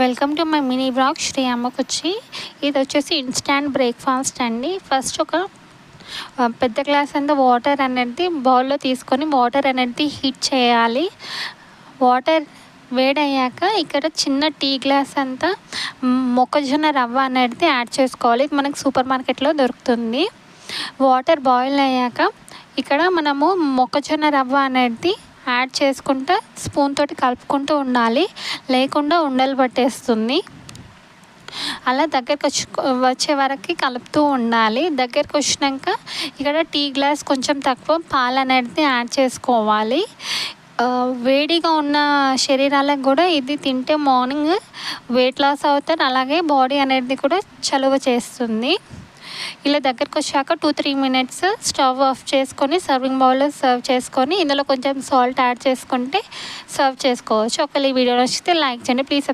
Welcome to my mini blog Sri అమ్మకొచ్చి. ఇది వచ్చేసి ఇన్స్టాంట్ బ్రేక్ఫాస్ట్ అండి. ఫస్ట్ ఒక పెద్ద గ్లాస్ అంతా వాటర్ అనేది బౌల్లో తీసుకొని వాటర్ అనేది హీట్ చేయాలి. వాటర్ వేడయ్యాక ఇక్కడ చిన్న టీ గ్లాస్ అంతా మొక్కజొన్న రవ్వ అనేది యాడ్ చేసుకోవాలి. ఇది మనకు సూపర్ మార్కెట్లో దొరుకుతుంది. వాటర్ బాయిల్ అయ్యాక ఇక్కడ మనము మొక్కజొన్న రవ్వ అనేది యాడ్ చేసుకుంటూ స్పూన్ తోటి కలుపుకుంటూ ఉండాలి, లేకుండా ఉండలు పట్టేస్తుంది. అలా దగ్గరకు వచ్చే వరకు కలుపుతూ ఉండాలి. దగ్గరకు వచ్చినాక ఇక్కడ టీ గ్లాస్ కొంచెం తక్కువ పాలు అనేది యాడ్ చేసుకోవాలి. వేడిగా ఉన్న శరీరాలకు కూడా ఇది తింటే మార్నింగ్ వెయిట్ లాస్ అవుతారు, అలాగే బాడీ అనేది కూడా చలువ చేస్తుంది. ఇలా దగ్గరకు వచ్చాక 2-3 మినిట్స్ స్టవ్ ఆఫ్ చేసుకొని సర్వింగ్ బౌల్లో సర్వ్ చేసుకొని ఇందులో కొంచెం సాల్ట్ యాడ్ చేసుకుంటే సర్వ్ చేసుకోవచ్చు. ఒకవేళ ఈ వీడియో నచ్చితే లైక్ చేయండి, ప్లీజ్.